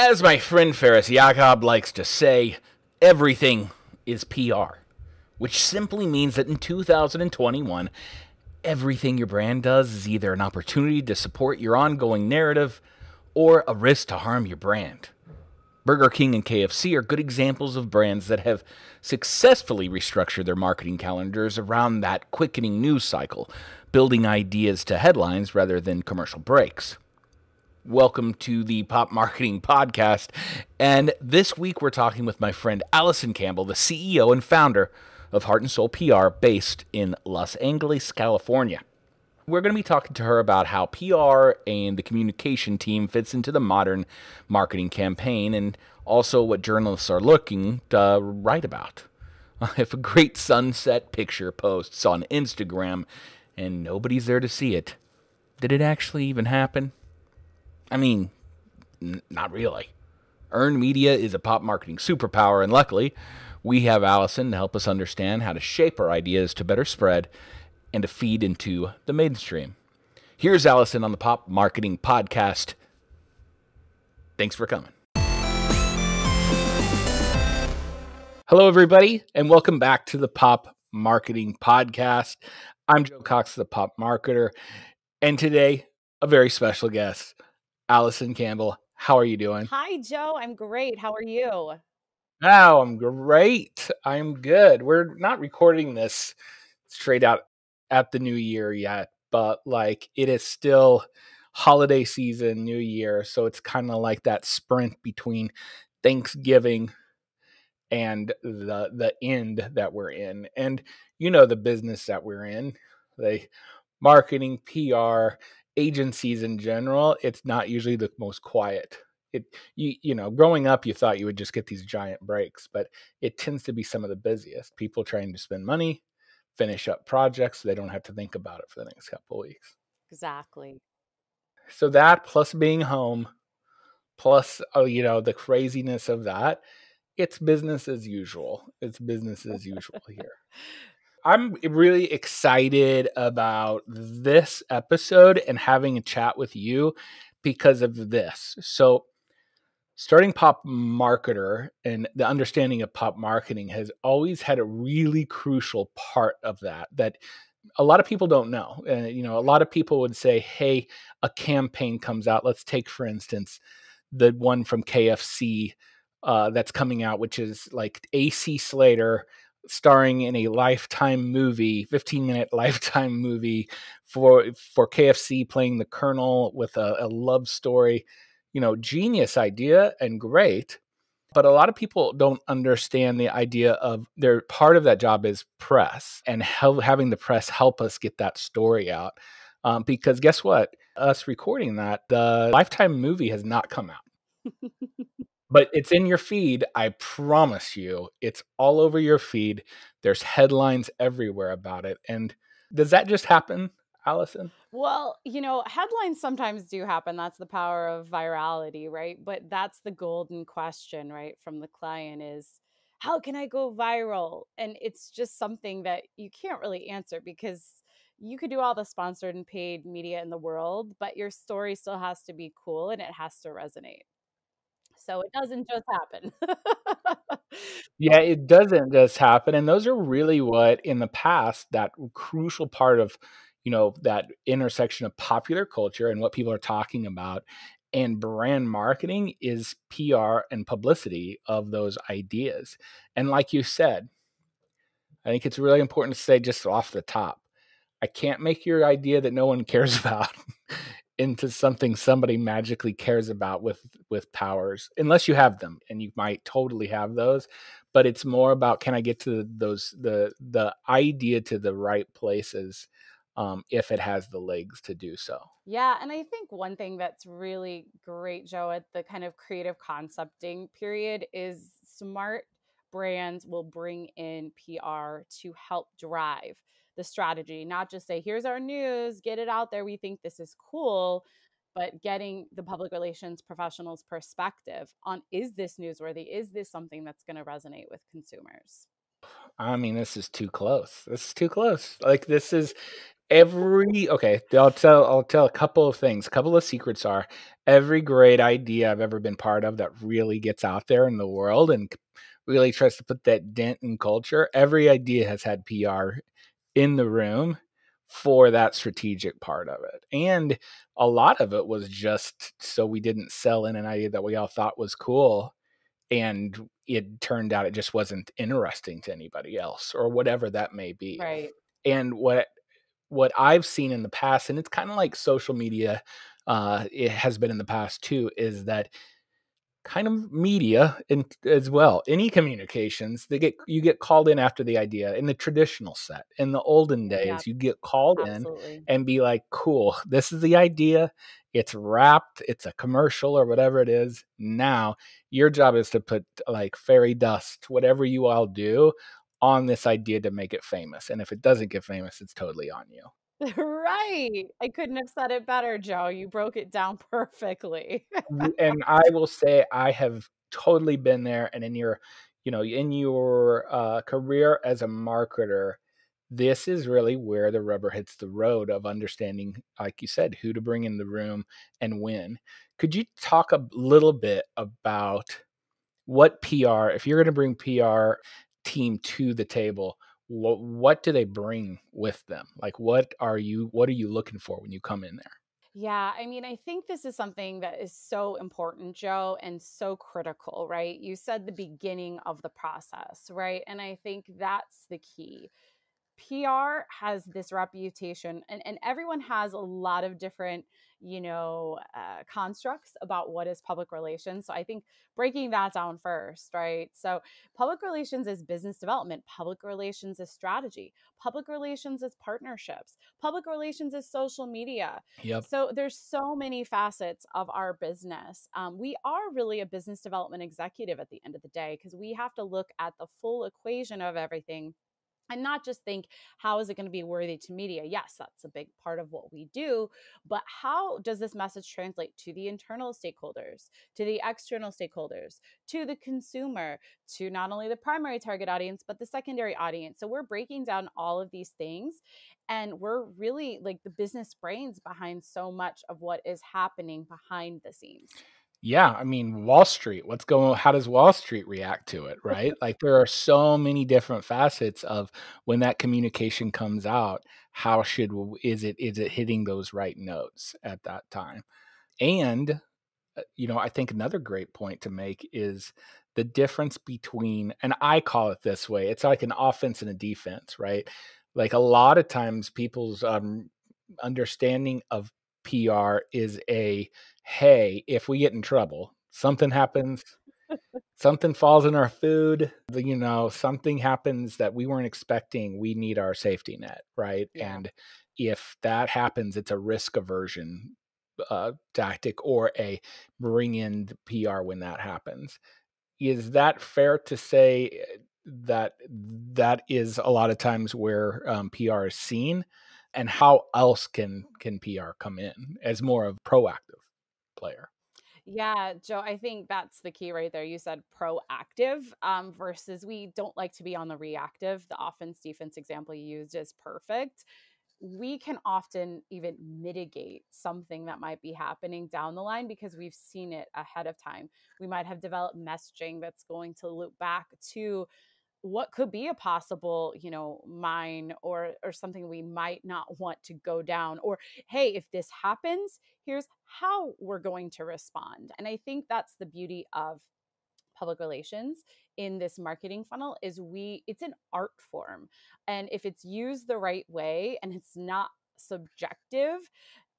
As my friend Ferris Jakob likes to say, everything is PR, which simply means that in 2021, everything your brand does is either an opportunity to support your ongoing narrative or a risk to harm your brand. Burger King and KFC are good examples of brands that have successfully restructured their marketing calendars around that quickening news cycle, building ideas to headlines rather than commercial breaks. Welcome to the Pop Marketing Podcast, and this week we're talking with my friend Alyson Campbell, the CEO and founder of Heart and Soul PR based in Los Angeles, California. We're going to be talking to her about how PR and the communication team fits into the modern marketing campaign and also what journalists are looking to write about. If a great sunset picture posts on Instagram and nobody's there to see it, did it actually even happen? I mean, not really. Earned media is a pop marketing superpower, and luckily, we have Alyson to help us understand how to shape our ideas to better spread and to feed into the mainstream. Here's Alyson on the Pop Marketing Podcast. Thanks for coming. Hello, everybody, and welcome back to the Pop Marketing Podcast. I'm Joe Cox, the Pop Marketer, and today, a very special guest, Alyson Campbell. How are you doing? Hi, Joe. I'm great. How are you? Oh, I'm great. I'm good. We're not recording this straight out at the new year yet, but it is still holiday season, new year. So it's kind of like that sprint between Thanksgiving and the end that we're in. And you know the business that we're in, the marketing, PR, agencies in general, it's not usually the most quiet. Growing up, you thought you would just get these giant breaks, but it tends to be some of the busiest. People trying to spend money, finish up projects so they don't have to think about it for the next couple of weeks. Exactly. So that plus being home, plus the craziness of that, it's business as usual. It's business as usual here. I'm really excited about this episode and having a chat with you because of this. So, starting Pop Marketer and the understanding of pop marketing has always had a really crucial part of that a lot of people don't know. A lot of people would say, hey, a campaign comes out. Let's take, for instance, the one from KFC that's coming out, which is like AC Slater starring in a Lifetime movie, 15-minute Lifetime movie for KFC, playing the Colonel with a love story. Genius idea and great. But a lot of people don't understand the idea of their part of that job is press and having the press help us get that story out. Because guess what? Us recording that, the Lifetime movie has not come out. But it's in your feed. I promise you, it's all over your feed. There's headlines everywhere about it. And does that just happen, Alyson? Well, headlines sometimes do happen. That's the power of virality, right? But that's the golden question, right, from the client is, how can I go viral? And it's just something that you can't really answer because you could do all the sponsored and paid media in the world, but your story still has to be cool and it has to resonate. So it doesn't just happen. Yeah, it doesn't just happen. And those are really what, in the past, that crucial part of, that intersection of popular culture and what people are talking about and brand marketing is PR and publicity of those ideas. And like you said, I think it's really important to say just off the top, I can't make your idea that no one cares about into something somebody magically cares about with powers, unless you have them, and you might totally have those. But it's more about, can I get to the idea to the right places if it has the legs to do so. Yeah. And I think one thing that's really great, Joe, at the kind of creative concepting period is smart brands will bring in PR to help drive the strategy, not just say, here's our news, get it out there. We think this is cool, but getting the public relations professionals' perspective on, is this newsworthy? Is this something that's going to resonate with consumers? I mean, this is too close. This is too close. Like, this is Okay, I'll tell a couple of things. A couple of secrets are every great idea I've ever been part of that really gets out there in the world and really tries to put that dent in culture. Every idea has had PR in the room for that strategic part of it. And a lot of it was just so we didn't sell in an idea that we all thought was cool and it turned out it just wasn't interesting to anybody else or whatever that may be. Right. And what I've seen in the past, and it's kind of like social media, it has been in the past too, is that kind of media and as well, any communications, you get called in after the idea in the traditional set. In the olden Yeah, days, you get called in absolutely. and be like, cool, this is the idea. It's wrapped, it's a commercial or whatever it is. Now your job is to put like fairy dust, whatever you all do, on this idea to make it famous. And if it doesn't get famous, it's totally on you. Right. I couldn't have said it better, Joe. You broke it down perfectly. And I will say I have totally been there, and in your career as a marketer, this is really where the rubber hits the road of understanding, like you said, who to bring in the room and when. Could you talk a little bit about what PR, if you're going to bring PR team to the table, what do they bring with them? Like what are you looking for when you come in there? Yeah, I mean, I think this is something that is so important, Joe, and so critical, right? You said the beginning of the process, right? And I think that's the key. PR has this reputation, and everyone has a lot of different, constructs about what is public relations. So I think breaking that down first, right? So public relations is business development, public relations is strategy, public relations is partnerships, public relations is social media. Yep. So there's so many facets of our business. We are really a business development executive at the end of the day because we have to look at the full equation of everything and not just think, how is it going to be worthy to media? Yes, that's a big part of what we do, but how does this message translate to the internal stakeholders, to the external stakeholders, to the consumer, to not only the primary target audience but the secondary audience? So we're breaking down all of these things, and we're really like the business brains behind so much of what is happening behind the scenes. Yeah, I mean, Wall Street, how does Wall Street react to it, right? Like there are so many different facets of when that communication comes out, is it hitting those right notes at that time? And I think another great point to make is the difference between, and I call it this way, it's like an offense and a defense, right? Like a lot of times people's understanding of PR is hey, if we get in trouble, something happens, something falls in our food, something happens that we weren't expecting, we need our safety net, right? Yeah. And if that happens, it's a risk aversion tactic or a bring in the PR when that happens. Is that fair to say that that is a lot of times where PR is seen? And how else can PR come in as more of a proactive player? Yeah, Joe, I think that's the key right there. You said proactive versus we don't like to be on the reactive. The offense defense example you used is perfect. We can often even mitigate something that might be happening down the line because we've seen it ahead of time. We might have developed messaging that's going to loop back to what could be a possible mine or something we might not want to go down, or hey, if this happens, here's how we're going to respond. And I think that's the beauty of public relations in this marketing funnel is it's an art form, and if it's used the right way and it's not subjective,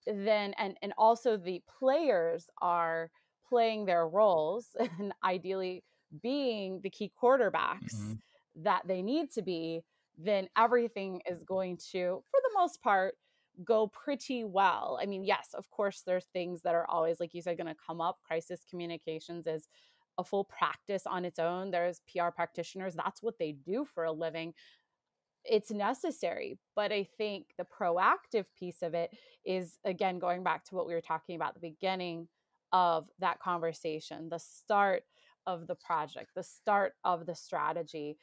then and also the players are playing their roles and ideally being the key quarterbacks Mhm. that they need to be, then everything is going to, for the most part, go pretty well. I mean, yes, of course, there's things that are always, like you said, going to come up. Crisis communications is a full practice on its own. There's PR practitioners, that's what they do for a living. It's necessary. But I think the proactive piece of it is, again, going back to what we were talking about at the beginning of that conversation, the start of the project, the start of the strategy,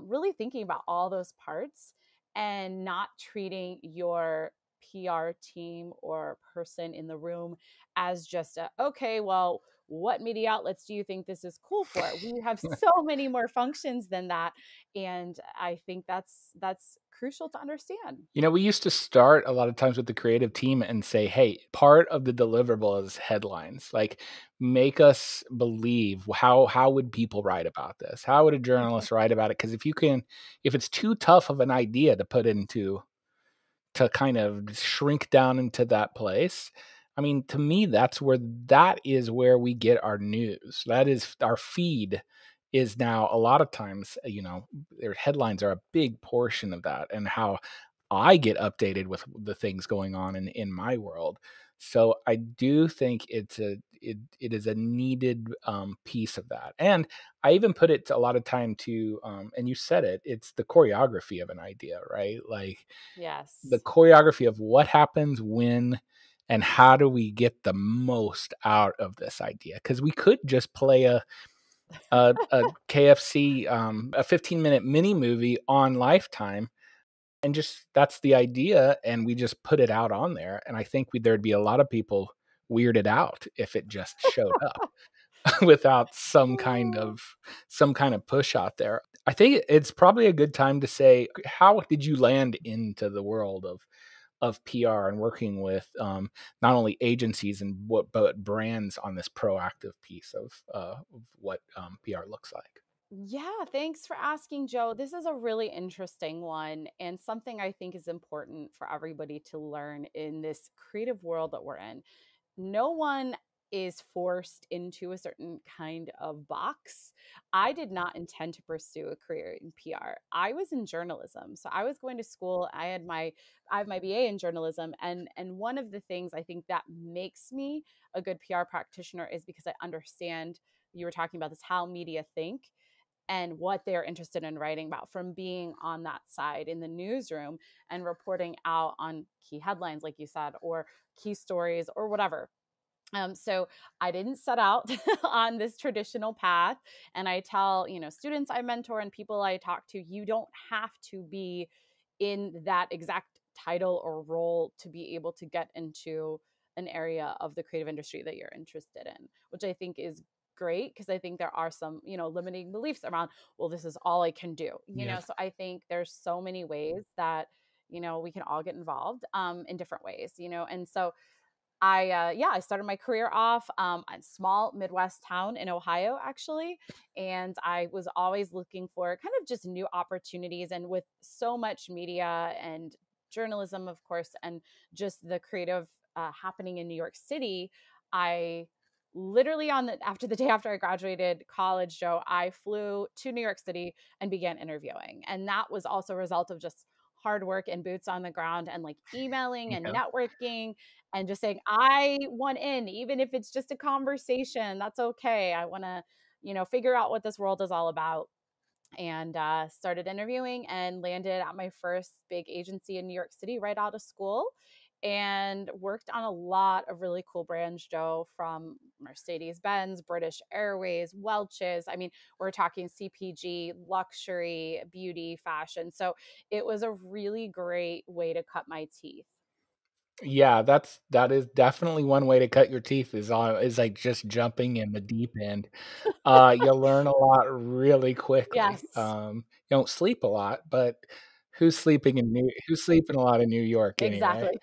really thinking about all those parts and not treating your PR team or person in the room as just okay, well, what media outlets do you think this is cool for? We have so many more functions than that. And I think that's crucial to understand. We used to start a lot of times with the creative team and say, "Hey, part of the deliverable is headlines. Like, make us believe how would people write about this? How would a journalist write about it? Because if it's too tough of an idea to put into to kind of shrink down into that place. I mean, to me, that is where we get our news. That is our feed is now a lot of times, their headlines are a big portion of that and how I get updated with the things going on in my world. So I do think it is a needed piece of that. And I even put it to a lot of time to and you said it's the choreography of an idea, right? Like the Yes. choreography of what happens when and how do we get the most out of this idea, because we could just play a KFC a 15-minute mini movie on Lifetime and just that's the idea and we just put it out on there, and I think there'd be a lot of people weirded out if it just showed up without some kind of push out there. I think it's probably a good time to say, how did you land into the world of PR and working with not only agencies and but brands on this proactive piece of what PR looks like? Yeah, thanks for asking, Joe. This is a really interesting one and something I think is important for everybody to learn in this creative world that we're in. No one is forced into a certain kind of box. I did not intend to pursue a career in PR. I was in journalism. So I was going to school. I have my BA in journalism, and one of the things I think that makes me a good PR practitioner is because I understand, you were talking about this, how media think and what they're interested in writing about, from being on that side in the newsroom and reporting out on key headlines, like you said, or key stories or whatever. So I didn't set out on this traditional path. And I tell, students I mentor and people I talk to, you don't have to be in that exact title or role to be able to get into an area of the creative industry that you're interested in, which I think is great, because I think there are some, limiting beliefs around, well, this is all I can do, Yes. so I think there's so many ways that, we can all get involved in different ways, and so I started my career off in a small Midwest town in Ohio, actually. And I was always looking for kind of just new opportunities. And with so much media and journalism, of course, and just the creative happening in New York City, I literally after the day after I graduated college, Joe, I flew to New York City and began interviewing. And that was also a result of just hard work and boots on the ground and like emailing and Yeah. networking and just saying, I want in, even if it's just a conversation, that's okay. I want to, figure out what this world is all about. And started interviewing and landed at my first big agency in New York City right out of school, and worked on a lot of really cool brands, Joe, from Mercedes Benz, British Airways, Welch's. I mean, we're talking CPG, luxury, beauty, fashion. So it was a really great way to cut my teeth. Yeah, that is definitely one way to cut your teeth is like just jumping in the deep end. You'll learn a lot really quickly. Yes, You don't sleep a lot, but who's sleeping a lot in New York anyway? exactly.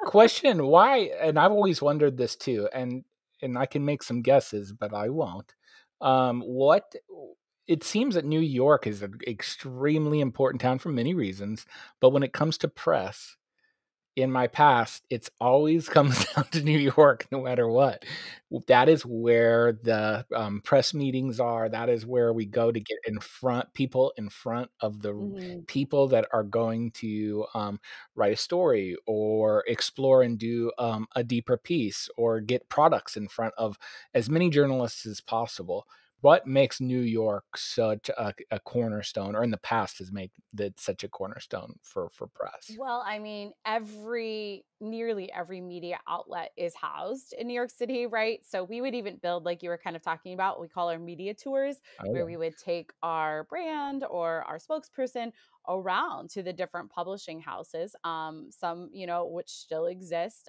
Question, why, and I've always wondered this too, and I can make some guesses, but I won't. What it seems that New York is an extremely important town for many reasons, but when it comes to press, in my past, it's always comes down to New York no matter what. That is where the, press meetings are, that is where we go to get people in front of the Mhm. people that are going to, write a story or explore and do, a deeper piece or get products in front of as many journalists as possible. What makes New York such a cornerstone, or in the past has made that such a cornerstone for press? Well, I mean, nearly every media outlet is housed in New York City, right? So we would even build, like you were kind of talking about, what we call our media tours, Oh, where yeah. we would take our brand or our spokesperson around to the different publishing houses. Some, which still exist,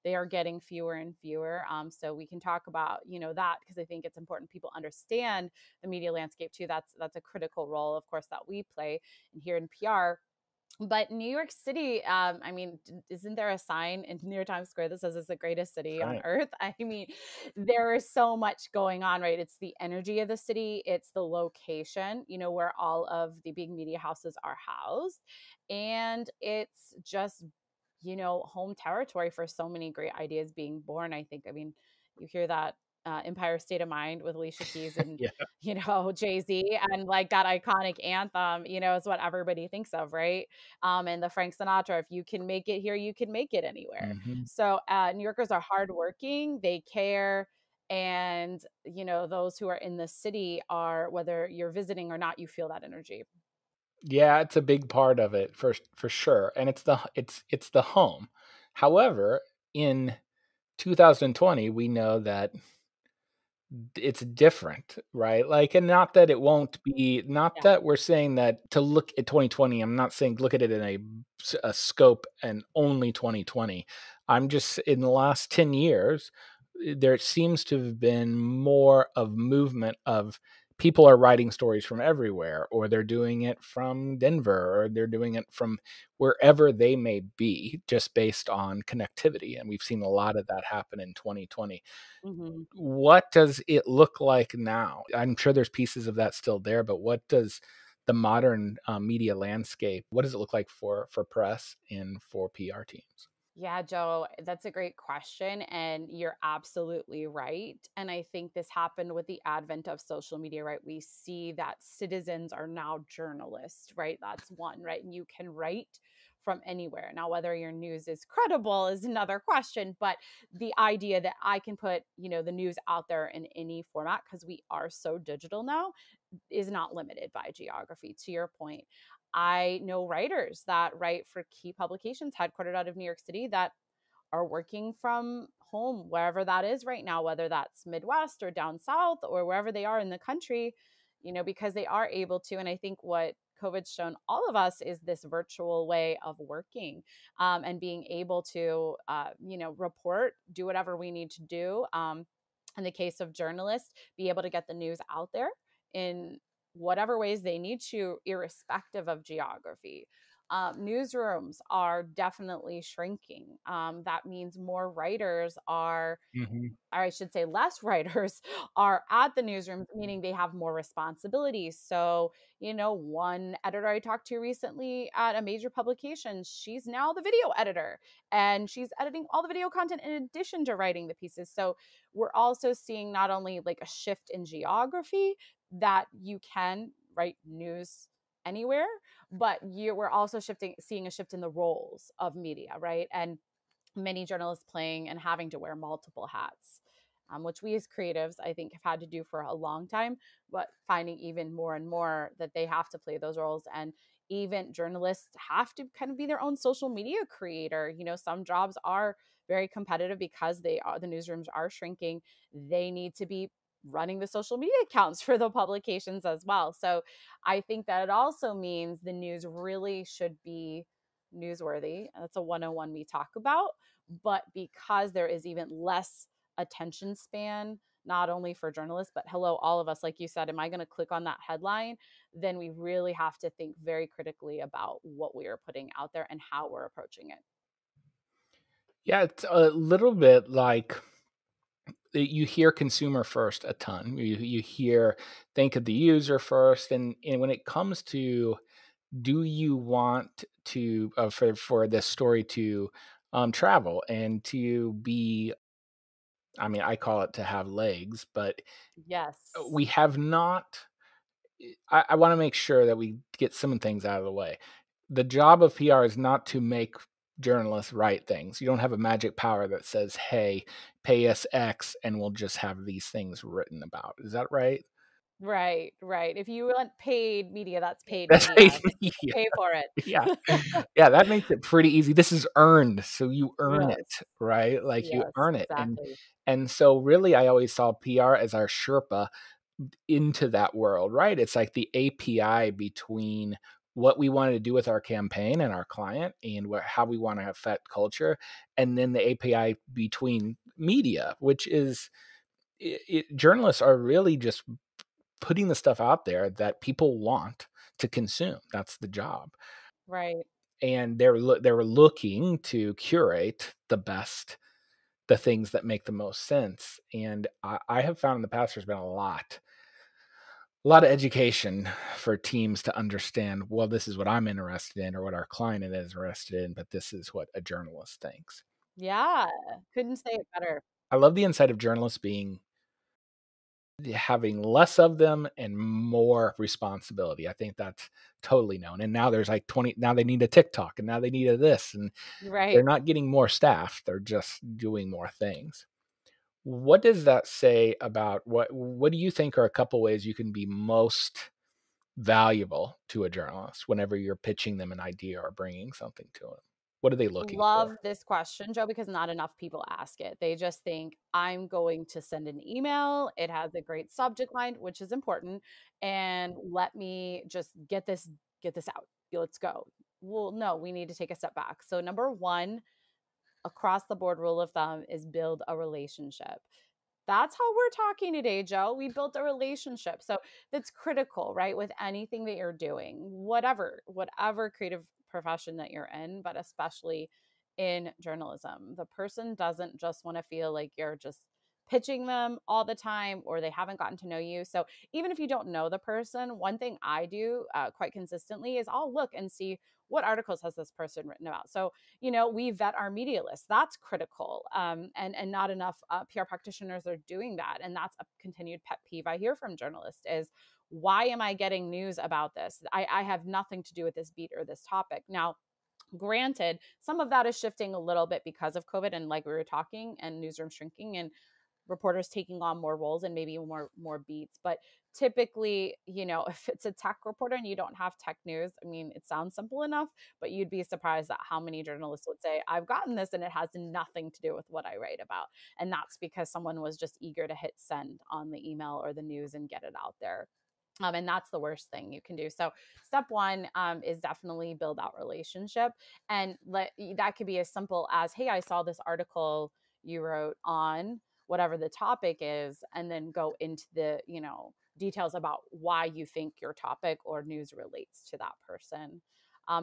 they are getting fewer and fewer. So we can talk about, that, because I think it's important people understand the media landscape too. That's a critical role, of course, that we play in here in PR. But New York City, I mean, isn't there a sign in near Times Square that says it's the greatest city That's on right. earth? I mean, there is so much going on, right? It's the energy of the city, it's the location, where all of the big media houses are housed. And it's just, home territory for so many great ideas being born, I think. I mean, you hear that Empire State of Mind with Alicia Keys and Yeah. Jay-Z, and like that iconic anthem, is what everybody thinks of, right? And the Frank Sinatra, if you can make it here, you can make it anywhere. Hmm. So New Yorkers are hardworking, they care, and those who are in the city are, whether you're visiting or not, you feel that energy. Yeah, it's a big part of it for sure, and it's the home. However, in 2020, we know that it's different, right? Like, and not that it won't be, not Yeah. that we're saying that to look at 2020. I'm not saying look at it in a scope and only 2020. I'm just in the last 10 years, there seems to have been more of movement of people are writing stories from everywhere, or they're doing it from Denver, or they're doing it from wherever they may be, just based on connectivity. And we've seen a lot of that happen in 2020. Hmm. What does it look like now? I'm sure there's pieces of that still there, but what does the modern media landscape, what does it look like for press and for PR teams? Yeah, Joe, that's a great question. And you're absolutely right. And I think this happened with the advent of social media, right? We see that citizens are now journalists, right? That's one, right? And you can write from anywhere. Now, whether your news is credible is another question, but the idea that I can put, the news out there in any format, because we are so digital now, is not limited by geography. To your point, I know writers that write for key publications headquartered out of New York City that are working from home, wherever that is right now, whether that's Midwest or down South or wherever they are in the country, because they are able to. And I think what COVID's shown all of us is this virtual way of working, and being able to, report, do whatever we need to do. In the case of journalists, be able to get the news out there in whatever ways they need to, irrespective of geography. Newsrooms are definitely shrinking. That means more writers are, Hmm. or I should say less writers are at the newsroom, meaning they have more responsibilities. So, one editor I talked to recently at a major publication, she's now the video editor and she's editing all the video content in addition to writing the pieces. So we're also seeing not only like a shift in geography, that you can write news anywhere, but we're also seeing a shift in the roles of media, right? And many journalists playing and having to wear multiple hats, which we as creatives, I think, have had to do for a long time, but finding even more and more that they have to play those roles. And even journalists have to kind of be their own social media creator. Some jobs are very competitive because the newsrooms are shrinking. They need to be running the social media accounts for the publications as well. So I think that it also means the news really should be newsworthy. That's a 101 we talk about, but because there is even less attention span, not only for journalists, but hello, all of us, like you said, am I going to click on that headline? Then we really have to think very critically about what we are putting out there and how we're approaching it. Yeah, it's a little bit like you hear consumer first a ton. You hear think of the user first, and when it comes to do you want to for this story to travel and to be, I mean, I call it to have legs, but Yes. we have not. I want to make sure that we get some things out of the way. The job of PR is not to make journalists write things. You don't have a magic power that says, "Hey, pay us X, and we'll just have these things written about." Is that right? Right, right. If you want paid media, that's paid That's media. yeah, Pay for it. yeah, yeah. That makes it pretty easy. This is earned, so you earn it, Yes. right? Like you Yes, earn it, exactly. and so really, I always saw PR as our Sherpa into that world, right? It's like the API between what we wanted to do with our campaign and our client and how we want to affect culture, and then the API between media, which is journalists are really just putting the stuff out there that people want to consume. That's the job. Right. And they were looking to curate the things that make the most sense. And I have found in the past there's been a lot of education for teams to understand, well, this is what I'm interested in or what our client is interested in, but this is what a journalist thinks. Yeah. Couldn't say it better. I love the insight of journalists having less of them and more responsibility. I think that's totally known. And now there's like 20, now they need a TikTok and now they need a this, and they're Right. not getting more staff. They're just doing more things. What does that say about what do you think are a couple ways you can be most valuable to a journalist whenever you're pitching them an idea or bringing something to them? What are they looking Love for? this question, Joe, because not enough people ask it. They just think, I'm going to send an email. It has a great subject line, which is important, and let me just get this out. Let's go. Well, no, we need to take a step back. So number one, across the board rule of thumb is build a relationship. That's how we're talking today, Joe. We built a relationship. So that's critical, right? With anything that you're doing, whatever creative profession that you're in, but especially in journalism. The person doesn't just want to feel like you're just pitching them all the time or they haven't gotten to know you. So even if you don't know the person, one thing I do quite consistently is I'll look and see what articles has this person written about. So we vet our media list. That's critical. And not enough PR practitioners are doing that. And that's a continued pet peeve I hear from journalists is, why am I getting news about this? I have nothing to do with this beat or this topic. Now, granted, some of that is shifting a little bit because of COVID and like we were talking, and newsroom shrinking and reporters taking on more roles and maybe more beats. But typically, if it's a tech reporter and you don't have tech news, I mean, it sounds simple enough, but you'd be surprised at how many journalists would say, I've gotten this and it has nothing to do with what I write about. And that's because someone was just eager to hit send on the email or the news and get it out there. And that's the worst thing you can do. So step one is definitely build out relationship. And that could be as simple as, hey, I saw this article you wrote on whatever the topic is, and then go into the, details about why you think your topic or news relates to that person.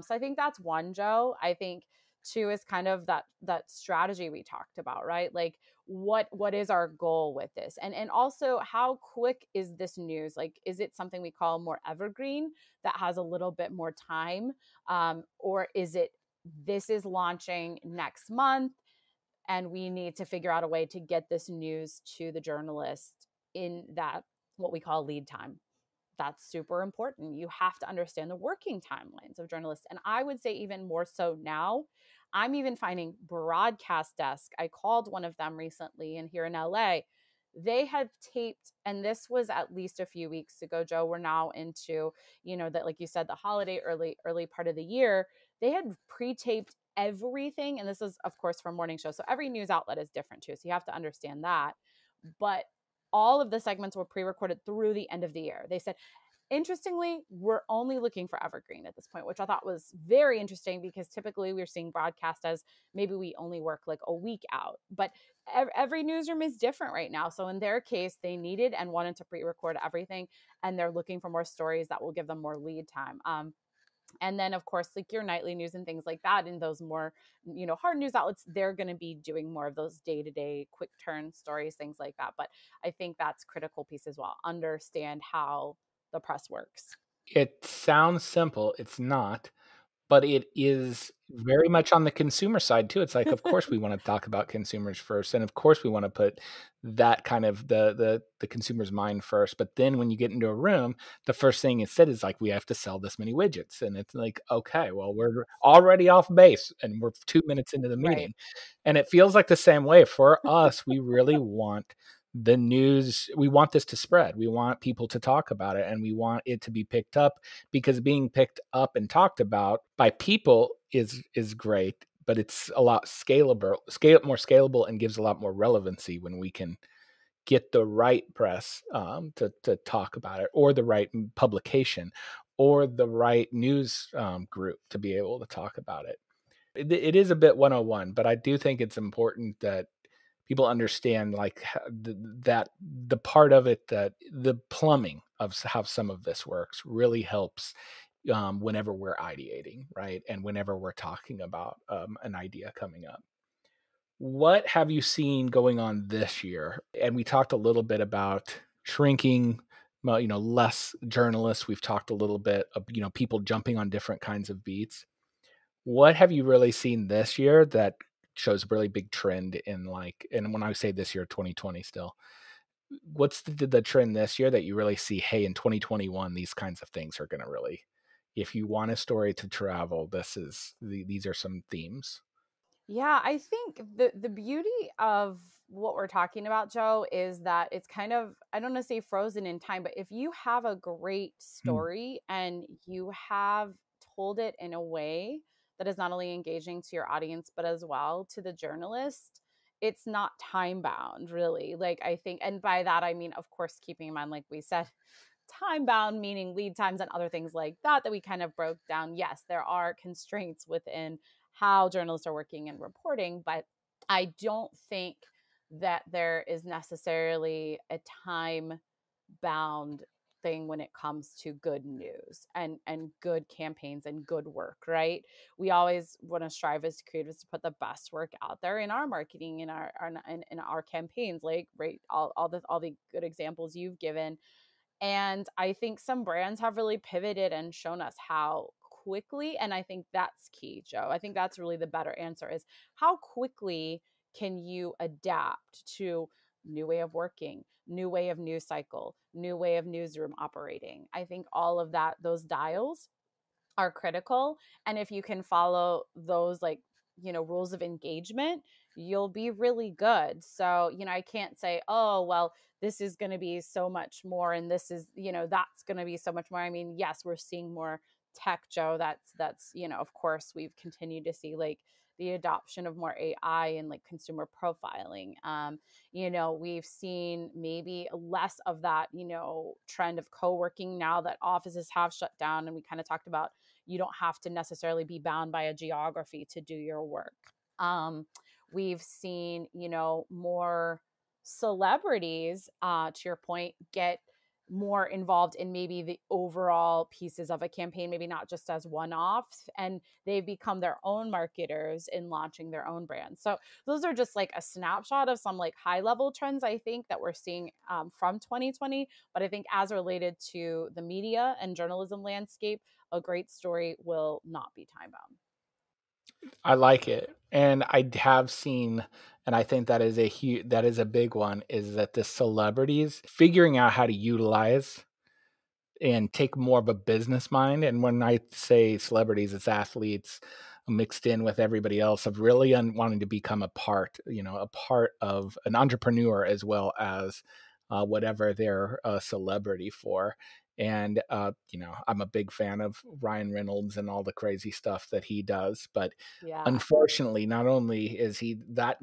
So I think that's one, Joe. I think two is kind of that strategy we talked about, right? Like what is our goal with this, and also how quick is this news? Like, is it something we call more evergreen that has a little bit more time, or is it, this is launching next month and we need to figure out a way to get this news to the journalist in that, what we call lead time? That's super important. You have to understand the working timelines of journalists. And I would say even more so now, I'm even finding broadcast desk. I called one of them recently and here in LA. They had taped, and this was at least a few weeks ago, Joe. We're now into, that, like you said, the holiday early part of the year. They had pre-taped everything. And this is, of course, for morning show. So every news outlet is different too. So you have to understand that. But all of the segments were pre-recorded through the end of the year. They said, interestingly, we're only looking for evergreen at this point, which I thought was very interesting because typically we're seeing broadcast as maybe we only work like a week out. But every newsroom is different right now. So in their case, they needed and wanted to pre-record everything, and they're looking for more stories that will give them more lead time. And then, of course, like your nightly news and things like that, in those more, hard news outlets, they're going to be doing more of those day-to-day quick turn stories, things like that. But I think that's critical piece as well. Understand how the press works. It sounds simple. It's not, but it is very much on the consumer side too. It's like, of course, we want to talk about consumers first, and of course, we want to put that kind of the consumer's mind first. But then, when you get into a room, the first thing is said is like, we have to sell this many widgets, and it's like, okay, well, we're already off base, and we're 2 minutes into the Right. meeting, and it feels like the same way for us. We really want the news. We want this to spread. We want people to talk about it, and we want it to be picked up, because being picked up and talked about by people is great, but it's a lot more scalable, and gives a lot more relevancy when we can get the right press to talk about it, or the right publication, or the right news group to be able to talk about it. It is a bit 101, but I do think it's important that people understand like that the part of it, that the plumbing of how some of this works really helps whenever we're ideating, right? And whenever we're talking about an idea coming up. What have you seen going on this year? And we talked a little bit about shrinking, well, less journalists. We've talked a little bit of, people jumping on different kinds of beats. What have you really seen this year that shows a really big trend in like, and when I say this year, 2020 still, what's the trend this year that you really see, hey, in 2021, these kinds of things are going to really, if you want a story to travel, these are some themes. Yeah, I think the beauty of what we're talking about, Joe, is that it's kind of, I don't want to say frozen in time, but if you have a great Hmm. story and you have told it in a way that is not only engaging to your audience but as well to the journalist, it's not time bound, really. Like, I think, and by that I mean, of course, keeping in mind, like we said, time bound meaning lead times and other things like that we kind of broke down. Yes, there are constraints within how journalists are working and reporting, but I don't think that there is necessarily a time bound thing when it comes to good news and good campaigns and good work, right? We always want to strive as creatives to put the best work out there in our marketing, in our campaigns, like, right, all the good examples you've given. And I think some brands have really pivoted and shown us how quickly, and I think that's key, Joe. I think that's really the better answer, is how quickly can you adapt to new way of working, new way of news cycle, new way of newsroom operating. I think all of that, those dials are critical. And if you can follow those, like, rules of engagement, you'll be really good. So, I can't say, oh, well, this is going to be so much more and this is, that's going to be so much more. I mean, yes, we're seeing more tech, Joe. That's of course, we've continued to see, like, the adoption of more AI and, like, consumer profiling. We've seen maybe less of that, trend of co-working now that offices have shut down. And we kind of talked about, you don't have to necessarily be bound by a geography to do your work. Um, we've seen, more celebrities, to your point, get more involved in maybe the overall pieces of a campaign, maybe not just as one-offs, and they've become their own marketers in launching their own brands. So those are just like a snapshot of some, like, high level trends, I think, that we're seeing from 2020. But I think as related to the media and journalism landscape, a great story will not be time bound. I like it. And I have seen, and I think that is a big one, is that the celebrities figuring out how to utilize and take more of a business mind. And when I say celebrities, it's athletes mixed in with everybody else, of really wanting to become a part of an entrepreneur, as well as whatever they're a celebrity for. And, I'm a big fan of Ryan Reynolds and all the crazy stuff that he does. But Yeah, unfortunately, not only is he that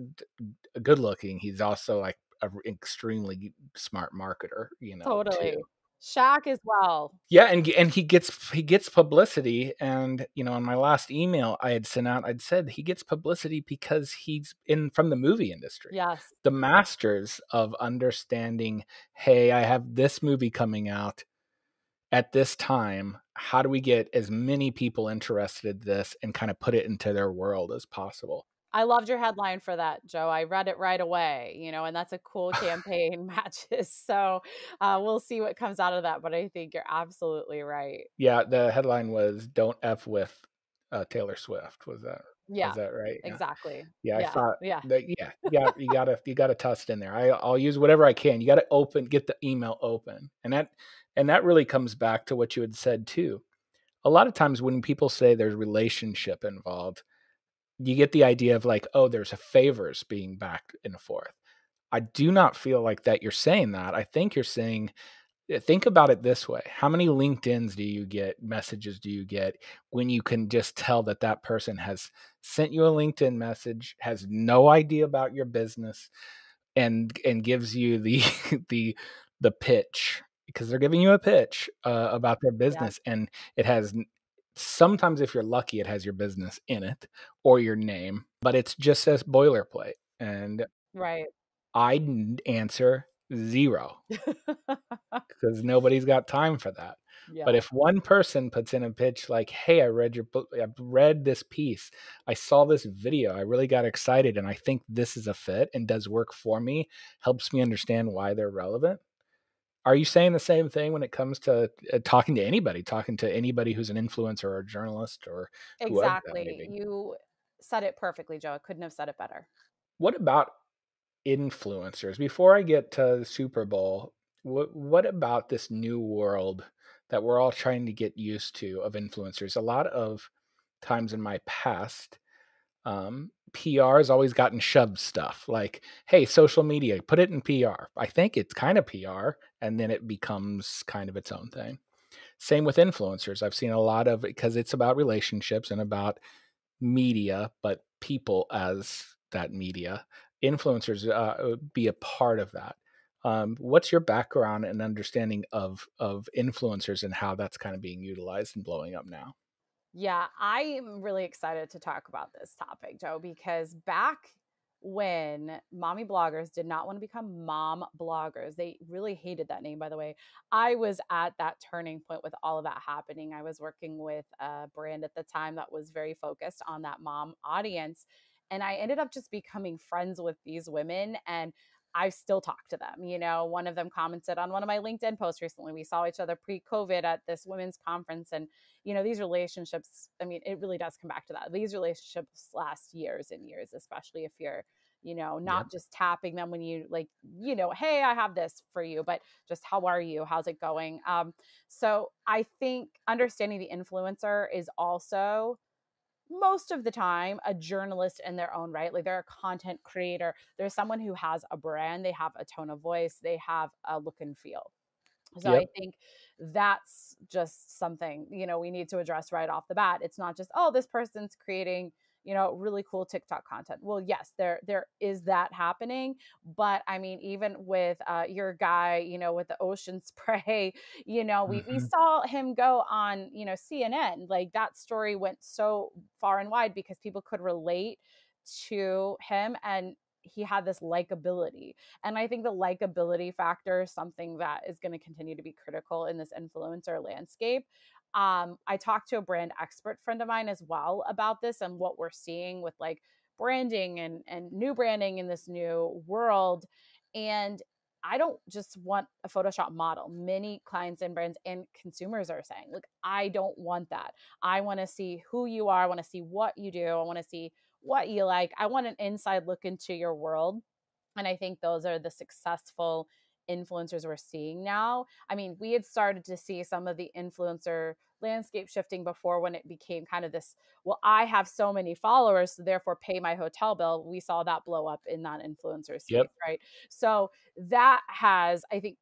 good looking, he's also like an extremely smart marketer, too. totally. Shaq as well. Yeah, and he gets publicity. And, on my last email I had sent out, I'd said he gets publicity because he's in from the movie industry. Yes. The masters of understanding, hey, I have this movie coming out at this time. How do we get as many people interested in this and kind of put it into their world as possible? I loved your headline for that, Joe. I read it right away, and that's a cool campaign matches. So we'll see what comes out of that. But I think you're absolutely right. Yeah, the headline was "Don't F with Taylor Swift." Was Yeah, that right? Yeah. exactly. Yeah, I Yeah, thought yeah. that. Yeah, yeah, you gotta toss it in there. I'll use whatever I can. You gotta get the email open, and that really comes back to what you had said too. A lot of times when people say there's relationship involved, you get the idea of like, oh, there's a favors being back and forth. I do not feel like that you're saying that. I think you're saying, think about it this way. How many LinkedIns do you get, messages do you get, when you can just tell that that person has sent you a LinkedIn message, has no idea about your business, and gives you the the pitch, because they're giving you a pitch about their Yeah. business, and it has sometimes, if you're lucky, it has your business in it or your name, but it's just says boilerplate. And Right. I'd answer 0 because nobody's got time for that. But Yeah. if one person puts in a pitch like, "Hey, I read your book. I've read this piece. I saw this video. I really got excited, and I think this is a fit and does work for me, helps me understand why they're relevant." Are you saying the same thing when it comes to talking to anybody who's an influencer or a journalist or whoever that may Exactly. be? You said it perfectly, Joe. I couldn't have said it better. What about influencers? Before I get to the Super Bowl, what about this new world that we're all trying to get used to of influencers? A lot of times in my past, PR has always gotten shoved stuff like, "Hey, social media, put it in PR." I think it's kind of PR, and then it becomes kind of its own thing. Same with influencers. I've seen a lot of because it's about relationships and about media, but people as that media. Influencers be a part of that. What's your background and understanding of influencers and how that's kind of being utilized and blowing up now? Yeah, I am really excited to talk about this topic, Joe, because back when mommy bloggers did not want to become mom bloggers, they really hated that name, by the way. I was at that turning point with all of that happening. I was working with a brand at the time that was very focused on that mom audience. And I ended up just becoming friends with these women. And I still talk to them. One of them commented on one of my LinkedIn posts recently. We saw each other pre COVID at this women's conference. And these relationships, I mean, it really does come back to that. These relationships last years and years, especially if you're, Yep. not just tapping them when you like, hey, I have this for you, but just how are you? How's it going? So I think understanding the influencer is also most of the time a journalist in their own right. Like they're a content creator. There's someone who has a brand, they have a tone of voice, they have a look and feel. So I Yep. think that's just something, we need to address right off the bat. It's not just, oh, this person's creating, really cool TikTok content. Well, yes, there is that happening, but I mean, even with your guy, with the ocean spray, we Mhm. saw him go on, CNN. Like that story went so far and wide because people could relate to him and he had this likability. And I think the likability factor is something that is going to continue to be critical in this influencer landscape. I talked to a brand expert friend of mine as well about this and what we're seeing with like branding and new branding in this new world. And I don't just want a Photoshop model. Many clients and brands and consumers are saying, look, I don't want that. I want to see who you are. I want to see what you do. I want to see what you like. I want an inside look into your world. And I think those are the successful influencers we're seeing now. I mean, we had started to see some of the influencer landscape shifting before when it became kind of this, well, I have so many followers, so therefore pay my hotel bill. We saw that blow up in that influencer space, Yep. right? So that has, I think,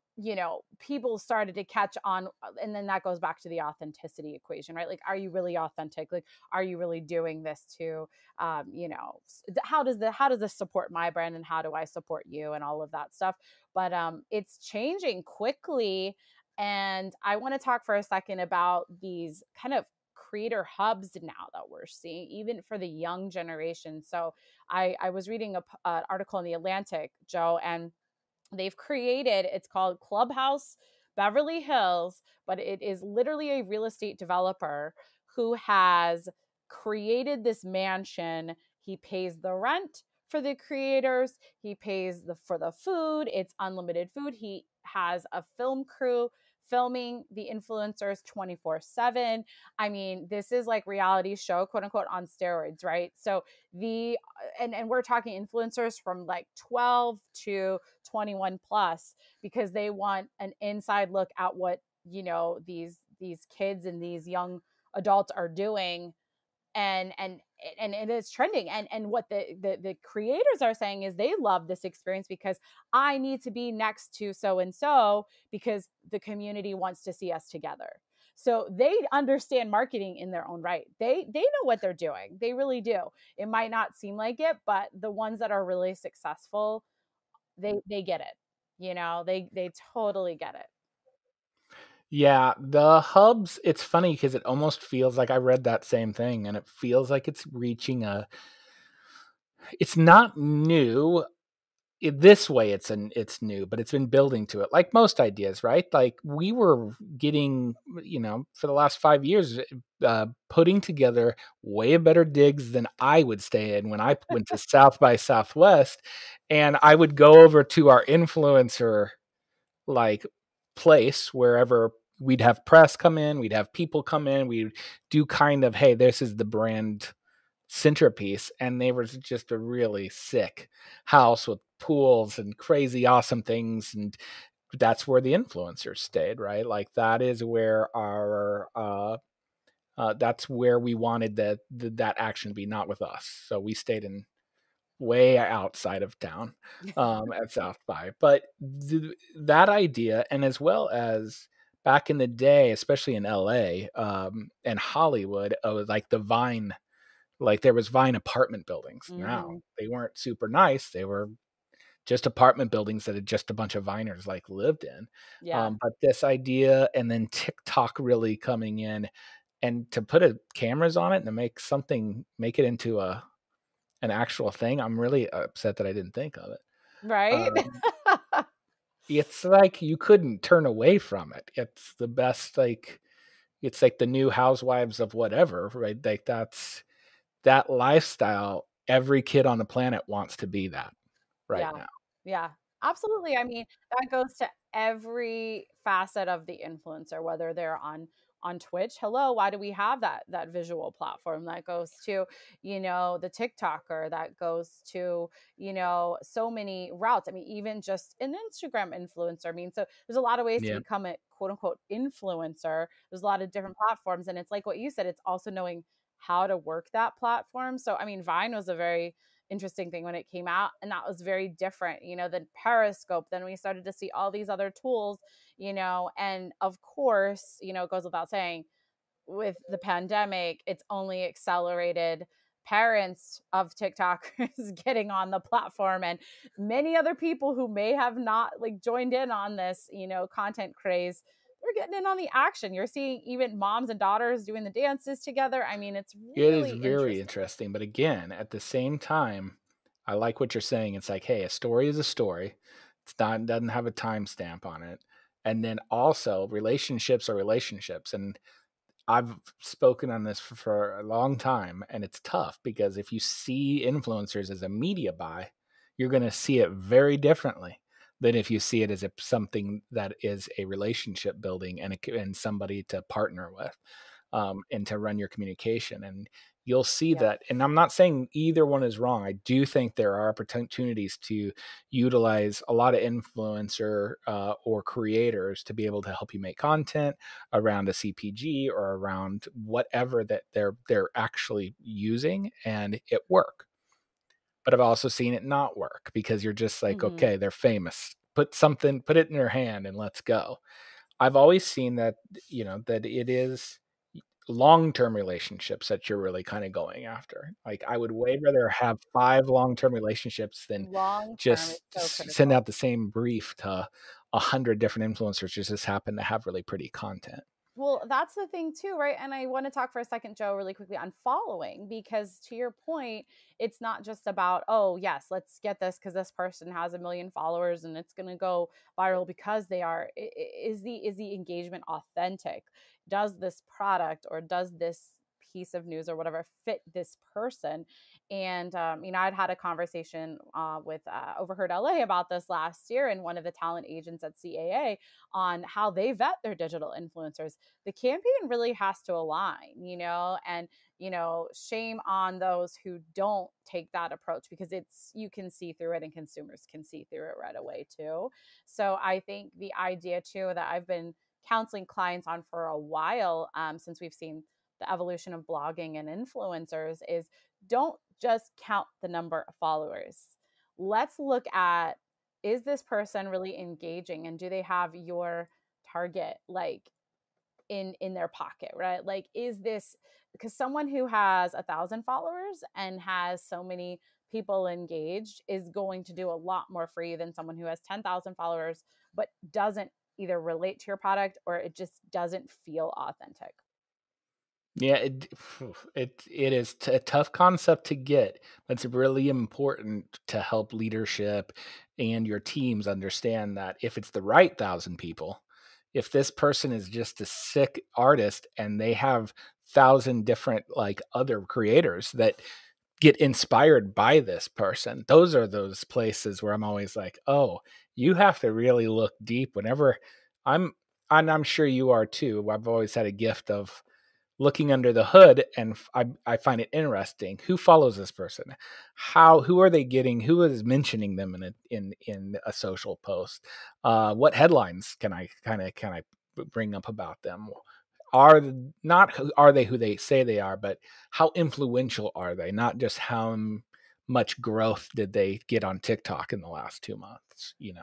people started to catch on. And then that goes back to the authenticity equation, right? Like, are you really authentic? Like, are you really doing this to how does this support my brand and how do I support you and all of that stuff. But it's changing quickly. And I want to talk for a second about these kind of creator hubs now that we're seeing, even for the young generation. So I was reading an article in the Atlantic, Joe, and they've created, it's called Clubhouse Beverly Hills, but it is literally a real estate developer who has created this mansion. He pays the rent for the creators, he pays for the food, it's unlimited food. He has a film crew filming the influencers 24/7. I mean, this is like reality show, quote unquote, on steroids, right? So the and we're talking influencers from like 12 to 21 plus because they want an inside look at what these kids and these young adults are doing. And it is trending. And what the creators are saying is they love this experience because I need to be next to so and so because the community wants to see us together. So they understand marketing in their own right. They know what they're doing. They really do. It might not seem like it, but the ones that are really successful, they get it. They totally get it. Yeah, the hubs, it's funny because it almost feels like I read that same thing and it feels like it's reaching a it's not new. This way it's new, but it's been building to it. Like most ideas, right? Like we were getting, for the last 5 years putting together way better digs than I would stay in when I went to South by Southwest, and I would go over to our influencer like place wherever we'd have press come in, we'd have people come in, we'd do kind of, hey, this is the brand centerpiece, and they were just a really sick house with pools and crazy awesome things, and that's where the influencers stayed, right? Like that is where our that's where we wanted that action to be, not with us. So we stayed in way outside of town at South by. But that idea, and as well as back in the day, especially in LA and Hollywood, like the Vine, like there was Vine apartment buildings. Now Hmm. they weren't super nice. They were just apartment buildings that had just a bunch of Viners like lived in. Yeah. But this idea, and then TikTok really coming in, and to put cameras on it and to make it into an actual thing. I'm really upset that I didn't think of it. Right. Um, it's like you couldn't turn away from it. It's the best, like it's like the new housewives of whatever, right? Like that lifestyle. Every kid on the planet wants to be that right Yeah. now. Yeah. Absolutely. I mean, that goes to every facet of the influencer, whether they're on Twitch. Hello, why do we have that visual platform? That goes to, the TikToker, that goes to, so many routes. I mean, even just an Instagram influencer. I mean, so there's a lot of ways to Yeah. become a quote unquote influencer. There's a lot of different platforms. And it's like what you said, it's also knowing how to work that platform. So I mean, Vine was a very interesting thing when it came out, and that was very different, than Periscope. Then we started to see all these other tools, and of course, it goes without saying, with the pandemic, it's only accelerated parents of TikTokers getting on the platform, and many other people who may have not like joined in on this, content craze. They're getting in on the action. You're seeing even moms and daughters doing the dances together. I mean, it's It is really very interesting. interesting. But again, at the same time, I like what you're saying. It's like, hey, a story is a story. It's not doesn't have a timestamp on it. And then also relationships are relationships. And I've spoken on this for a long time, and it's tough because if you see influencers as a media buy, you're going to see it very differently than if you see it as something that is a relationship building and somebody to partner with, and to run your communication. And you'll see Yeah. that. And I'm not saying either one is wrong. I do think there are opportunities to utilize a lot of influencer or creators to be able to help you make content around a CPG or around whatever that they're actually using, and it work. But I've also seen it not work because you're just like, Hmm. okay, they're famous. Put it in their hand and let's go. I've always seen that, that it is long-term relationships that you're really kind of going after. Like I would way rather have 5 long-term relationships than Long term is just so send critical. out the same brief to 100 different influencers who just happen to have really pretty content. Well, that's the thing too, right? And I want to talk for a second, Joe, really quickly on following, because to your point, it's not just about, oh, yes, let's get this because this person has a million followers and it's going to go viral because they are. Is the engagement authentic? Does this product or does this piece of news or whatever fit this person? And I'd had a conversation with Overheard LA about this last year, and one of the talent agents at CAA, on how they vet their digital influencers. The campaign really has to align, and shame on those who don't take that approach, because you can see through it and consumers can see through it right away too. So I think the idea too that I've been counseling clients on for a while, since we've seen the evolution of blogging and influencers, is don't just count the number of followers. Let's look at, is this person really engaging, and do they have your target like in their pocket, right? Like, is this, because someone who has 1,000 followers and has so many people engaged is going to do a lot more for you than someone who has 10,000 followers but doesn't either relate to your product or it just doesn't feel authentic. Yeah, it is a tough concept to get. But it's really important to help leadership and your teams understand that if it's the right 1,000 people, if this person is just a sick artist and they have 1,000 different like other creators that get inspired by this person, those are those places where I'm always like, oh, you have to really look deep. Whenever I'm, and I'm sure you are too. I've always had a gift of looking under the hood, and I find it interesting. Who follows this person? Who are they getting? Who is mentioning them in a social post? What headlines can I bring up about them? Are not are they who they say they are, but how influential are they? Not just how much growth did they get on TikTok in the last 2 months, and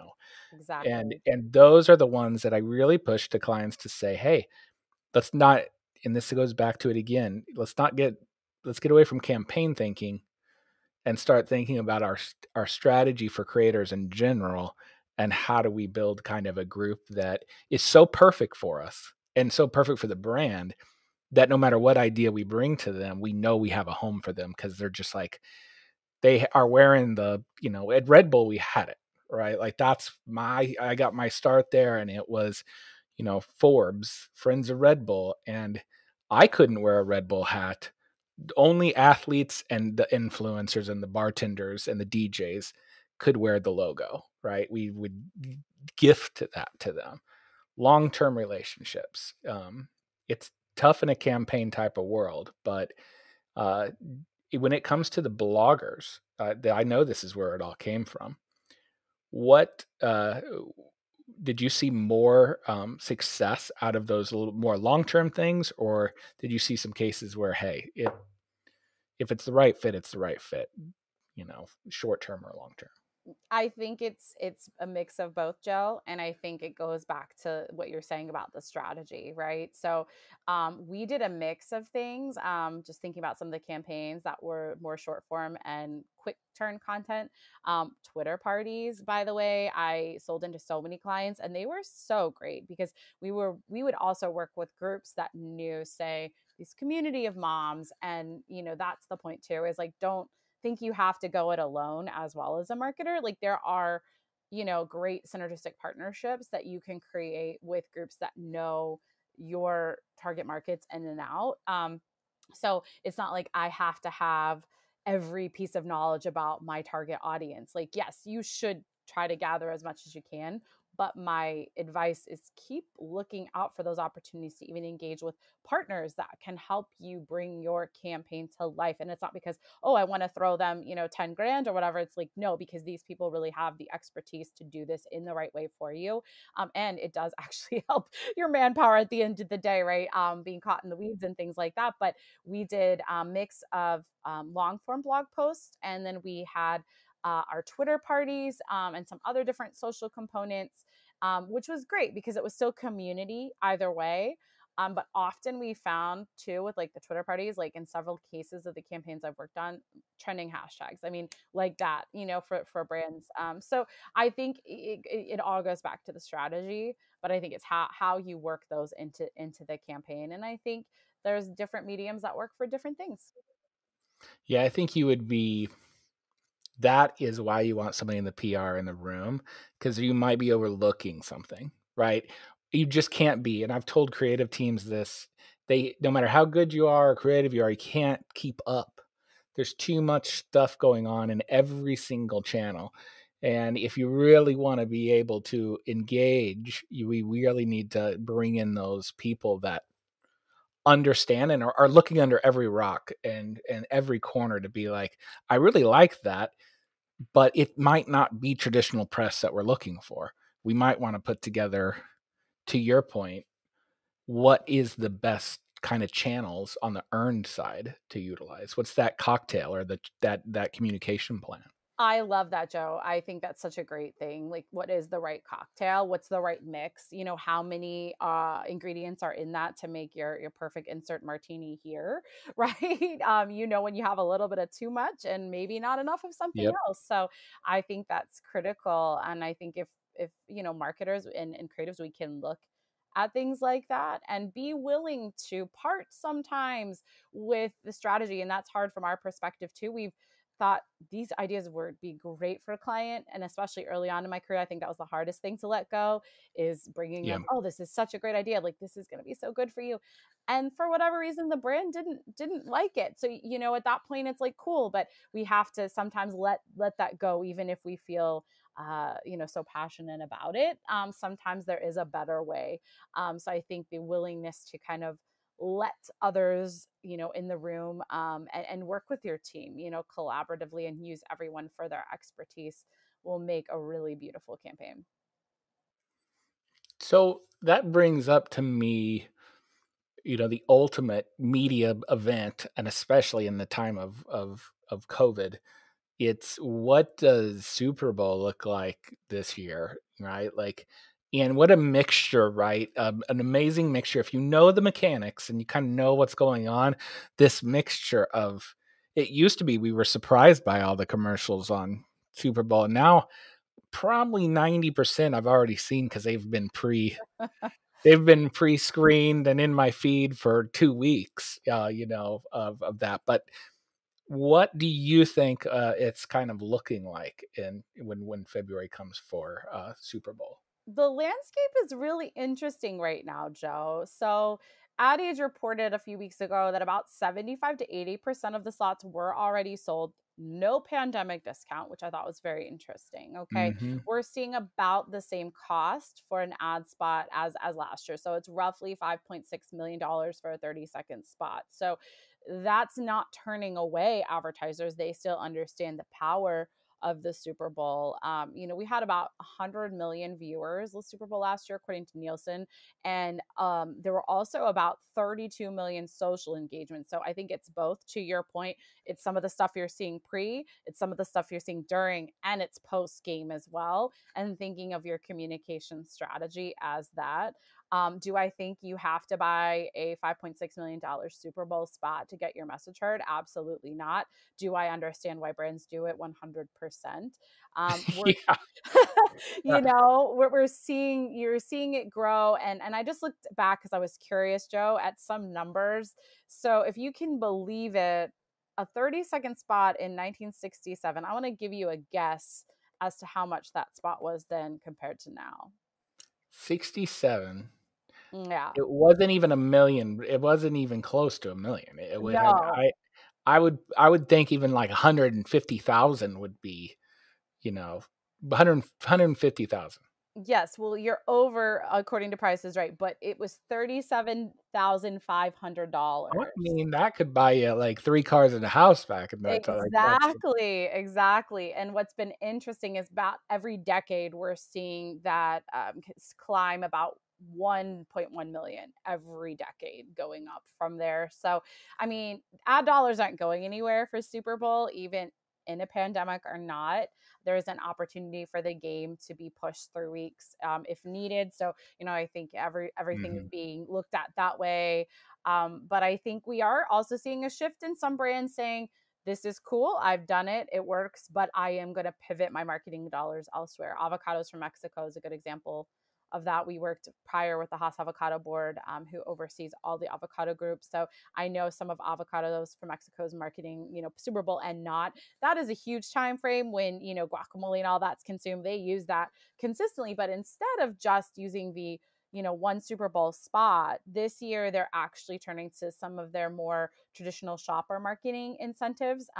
Exactly. those are the ones that I really push to clients to say, hey, let's not, and this goes back to it again, let's get away from campaign thinking and start thinking about our strategy for creators in general, and how do we build kind of a group that is so perfect for us and so perfect for the brand that no matter what idea we bring to them, we know we have a home for them, because they're just like, they are wearing at Red Bull we had it, right? Like I got my start there, and it was, Forbes, Friends of Red Bull, and I couldn't wear a Red Bull hat. Only athletes and the influencers and the bartenders and the DJs could wear the logo, right? We would gift that to them. Long-term relationships. It's tough in a campaign type of world, but uh, when it comes to the bloggers, I know this is where it all came from. What did you see more success out of those little more long-term things, or did you see some cases where, hey, if it's the right fit, it's the right fit, short term or long term? I think it's a mix of both, Joe, and I think it goes back to what you're saying about the strategy, right? So, we did a mix of things. Just thinking about some of the campaigns that were more short form and quick turn content. Twitter parties, by the way, I sold into so many clients, and they were so great because we would also work with groups that knew, say, this community of moms, and that's the point too. Is like, don't think you have to go it alone as well as a marketer. Like there are, great synergistic partnerships that you can create with groups that know your target markets in and out. So it's not like I have to have every piece of knowledge about my target audience. Like, yes, you should try to gather as much as you can. But my advice is keep looking out for those opportunities to even engage with partners that can help you bring your campaign to life. And it's not because, oh, I want to throw them, 10 grand or whatever. It's like, no, because these people really have the expertise to do this in the right way for you. And it does actually help your manpower at the end of the day, right? Being caught in the weeds and things like that. But we did a mix of long form blog posts, and then we had our Twitter parties, and some other different social components, which was great because it was still community either way. But often we found too with like the Twitter parties, like in several cases of the campaigns I've worked on, trending hashtags. I mean, like that, for brands. So I think it all goes back to the strategy, but I think it's how you work those into the campaign. And I think there's different mediums that work for different things. Yeah, I think you would be. That is why you want somebody in the PR in the room, because you might be overlooking something, right? You just can't be. And I've told creative teams this. No matter how good you are or creative you are, you can't keep up. There's too much stuff going on in every single channel. And if you really want to be able to engage, we really need to bring in those people that understand and are looking under every rock and every corner to be like, I really like that, but it might not be traditional press that we're looking for. We might want to put together, to your point, what is the best kind of channels on the earned side to utilize? What's that cocktail or that communication plan? I love that, Joe. I think that's such a great thing. Like, what is the right cocktail? What's the right mix? How many ingredients are in that to make your perfect insert martini here, right? When you have a little bit of too much and maybe not enough of something Yep. else. So I think that's critical. And I think if marketers and creatives, we can look at things like that and be willing to part sometimes with the strategy. And that's hard from our perspective too. We've thought these ideas would be great for a client, and especially early on in my career, I think that was the hardest thing to let go, is bringing Yeah. them, oh, this is such a great idea, like this is going to be so good for you, and for whatever reason the brand didn't like it. So at that point it's like, cool, but we have to sometimes let that go, even if we feel so passionate about it. Sometimes there is a better way. So I think the willingness to kind of let others in the room, and work with your team collaboratively, and use everyone for their expertise, will make a really beautiful campaign. So that brings up to me, the ultimate media event, and especially in the time of COVID. It's, what does Super Bowl look like this year, right? Like, and what a mixture, right? An amazing mixture. If you know the mechanics and you kind of know what's going on, this mixture of, it used to be we were surprised by all the commercials on Super Bowl. Now, probably 90% I've already seen because they've been pre-screened and in my feed for 2 weeks, of that. But what do you think it's kind of looking like when February comes for Super Bowl? The landscape is really interesting right now, Joe. So, Ad Age reported a few weeks ago that about 75 to 80% of the slots were already sold. No pandemic discount, which I thought was very interesting. Okay. Hmm. We're seeing about the same cost for an ad spot as last year. So it's roughly $5.6 million for a 30-second spot. So that's not turning away advertisers. They still understand the power of the Super Bowl. We had about 100 million viewers the Super Bowl last year, according to Nielsen. And there were also about 32 million social engagements. So I think it's both, to your point, it's some of the stuff you're seeing pre, it's some of the stuff you're seeing during, and it's post game as well. And thinking of your communication strategy as that. Do I think you have to buy a $5.6 million Super Bowl spot to get your message heard? Absolutely not. Do I understand why brands do it? 100%. We're Yeah. you're seeing it grow, and I just looked back because I was curious, Joe, at some numbers. So if you can believe it, a 30-second spot in 1967, I want to give you a guess as to how much that spot was then compared to now. 67. Yeah. It wasn't even a million. It wasn't even close to a million. It would had No. I would think even like 150,000 would be, 150,000. Yes, well, you're over according to Price is Right, but it was I $37,500. mean, that could buy you like 3 cars and a house back in that time. Like, that's Exactly, exactly. And what's been interesting is about every decade we're seeing that climb about 1.1 million every decade, going up from there. So, I mean, ad dollars aren't going anywhere for Super Bowl, even in a pandemic or not. There's an opportunity for the game to be pushed through weeks, if needed. So, I think everything is Mhm. being looked at that way. But I think we are also seeing a shift in some brands saying, this is cool, I've done it, it works, but I am going to pivot my marketing dollars elsewhere. Avocados from Mexico is a good example of that. We worked prior with the Haas Avocado Board, who oversees all the avocado groups. So I know some of Avocados from Mexico's marketing, Super Bowl and not. That is a huge time frame when, guacamole and all that's consumed. They use that consistently. But instead of just using the one Super Bowl spot, this year they're actually turning to some of their more traditional shopper marketing incentives.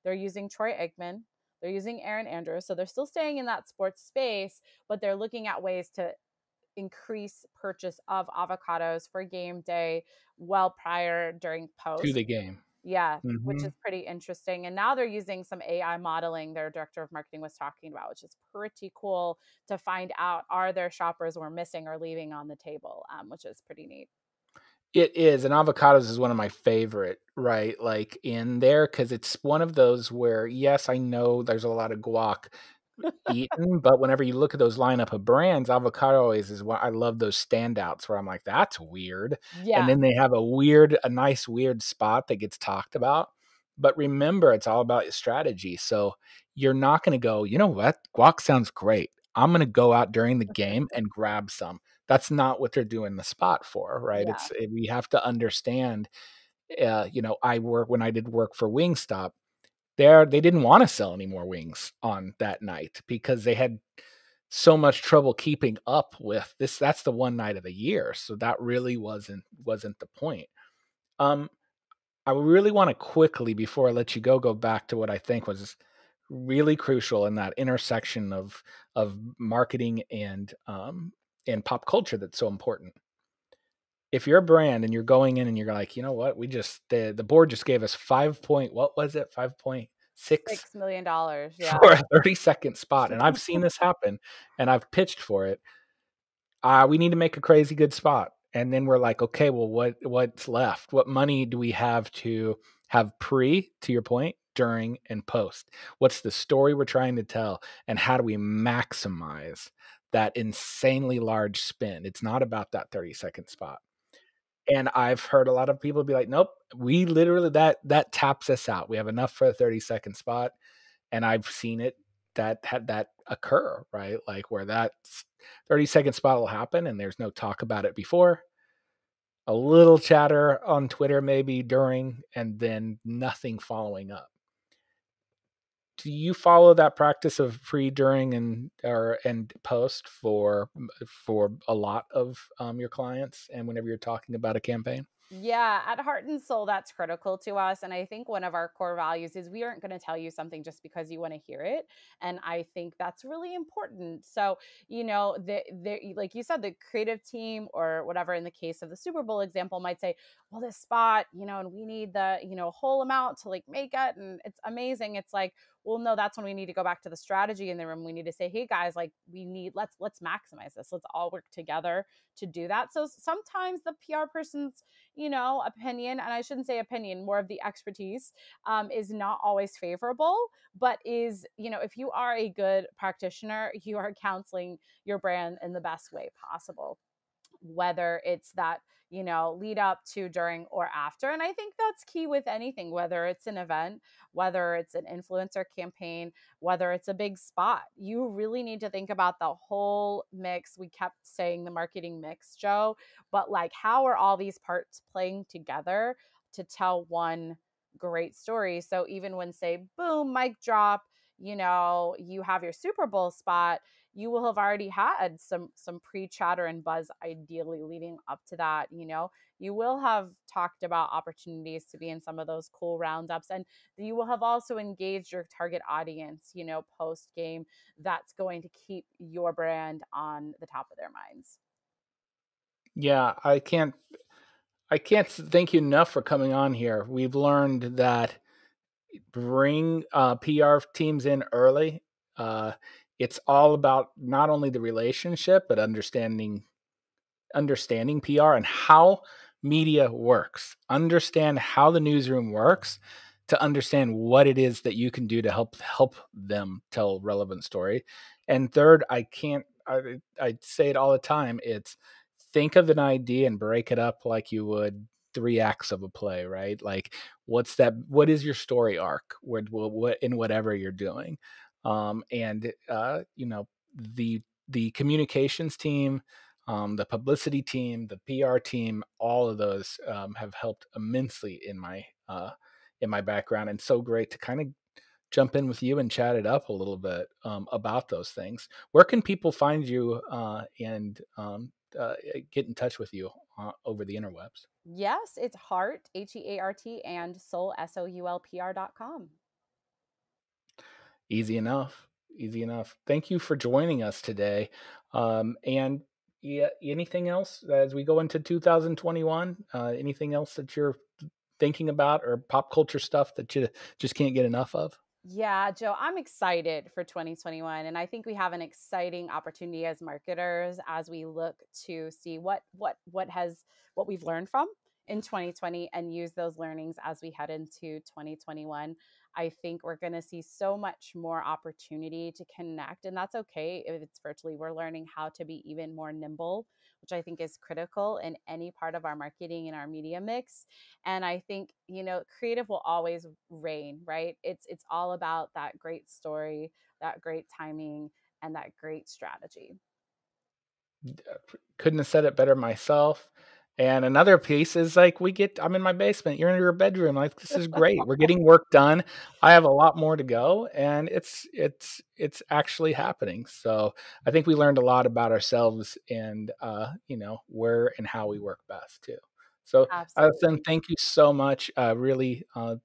They're using Troy Aikman, they're using Aaron Andrews, so they're still staying in that sports space, but they're looking at ways to increase purchase of avocados for game day, well prior, during, To post. the game. Yeah, which is Mhm. pretty interesting. And now they're using some AI modeling, their director of marketing was talking about, which is pretty cool to find out, are there shoppers we're missing or leaving on the table, which is pretty neat. It is, and avocados is one of my favorite, right? Like, in there, because it's one of those where, yes, I know there's a lot of guac eaten, but whenever you look at those lineup of brands, avocado always is what I love, those standouts where I'm like, "That's weird," and Yeah. then they have a nice weird spot that gets talked about. But remember, it's all about your strategy, so you're not gonna go, "You know what? Guac sounds great. I'm going to go out during the game and grab some. That's not what they're doing the spot for, right? Yeah. We have to understand. When I did work for Wingstop, they didn't want to sell any more wings on that night because they had so much trouble keeping up with this. That's the one night of the year, so that really wasn't the point. Um, I really want to quickly, before I let you go back to what I think was really crucial in that intersection of marketing and pop culture that's so important. If you're a brand and you're going in and you're like, you know what, the board just gave us 5 point, what was it, 5.6 $6 million. Yeah. for a 30-second spot, and I've seen this happen, and I've pitched for it. We need to make a crazy good spot. And then we're like, okay, well, what's left? What money do we have to have to your point, during, and post? What's the story we're trying to tell? And how do we maximize that insanely large spend? It's not about that 30-second spot. And I've heard a lot of people be like, nope, we literally, that taps us out. We have enough for a 30-second spot. And I've seen it that had that occur, right? Like where that 30-second spot will happen and there's no talk about it before, a little chatter on Twitter maybe during, and then nothing following up. Do you follow that practice of pre, during, and post for a lot of your clients, and whenever you're talking about a campaign? Yeah, at heart and soul, that's critical to us. And I think one of our core values is we aren't going to tell you something just because you want to hear it. And I think that's really important. So, like you said, the creative team or whatever, in the case of the Super Bowl example, might say, well, this spot, and we need the, whole amount to like make it. And it's amazing. It's like, well, no, that's when we need to go back to the strategy in the room. We need to say, hey guys, like let's maximize this. Let's all work together to do that. So sometimes the PR person's opinion, and I shouldn't say opinion, more of the expertise, is not always favorable, but if you are a good practitioner, you are counseling your brand in the best way possible, whether it's that lead up to, during, or after. And I think that's key with anything, whether it's an event, whether it's an influencer campaign, whether it's a big spot. You really need to think about the whole mix. We kept saying the marketing mix, Joe, but like, how are all these parts playing together to tell one great story? So even when, say, boom, mic drop, you have your Super Bowl spot, you will have already had some pre-chatter and buzz, ideally leading up to that. You will have talked about opportunities to be in some of those cool roundups, and you will have also engaged your target audience, post game. That's going to keep your brand on the top of their minds. Yeah, I can't thank you enough for coming on here. We've learned that bring PR teams in early. Uh, it's all about not only the relationship, but understanding PR and how media works. Understand how the newsroom works to understand what it is that you can do to help them tell a relevant story. And third, I say it all the time. It's think of an idea and break it up like you would three acts of a play, right? Like what is your story arc? What in whatever you're doing. And the communications team, the publicity team, the PR team, all of those have helped immensely in my background, and so great to kind of jump in with you and chat it up a little bit about those things. Where can people find you and get in touch with you over the interwebs? Yes, it's heart, HEART, and soul, SOULPR.com. Easy enough. Easy enough. Thank you for joining us today. And yeah, anything else as we go into 2021? Anything else that you're thinking about, or pop culture stuff that you just can't get enough of? Yeah, Joe, I'm excited for 2021, and I think we have an exciting opportunity as marketers as we look to see what we've learned from in 2020 and use those learnings as we head into 2021. I think we're going to see so much more opportunity to connect, and that's okay if it's virtually. We're learning how to be even more nimble, which I think is critical in any part of our marketing and our media mix. And I think creative will always reign, right? It's all about that great story, that great timing, and that great strategy. Couldn't have said it better myself. And another piece is like I'm in my basement, you're in your bedroom. Like, this is great. We're getting work done. I have a lot more to go, and it's actually happening. So I think we learned a lot about ourselves and where and how we work best too. So Alyson, Absolutely. thank you so much. Really,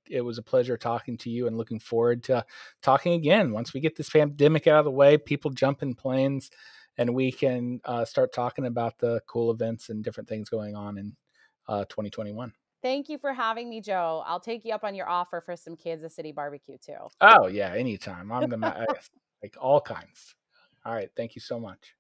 it was a pleasure talking to you, and looking forward to talking again once we get this pandemic out of the way, people jump in planes, and we can start talking about the cool events and different things going on in 2021. Thank you for having me, Joe. I'll take you up on your offer for some Kansas City barbecue too. Oh yeah, anytime. Like all kinds. All right, thank you so much.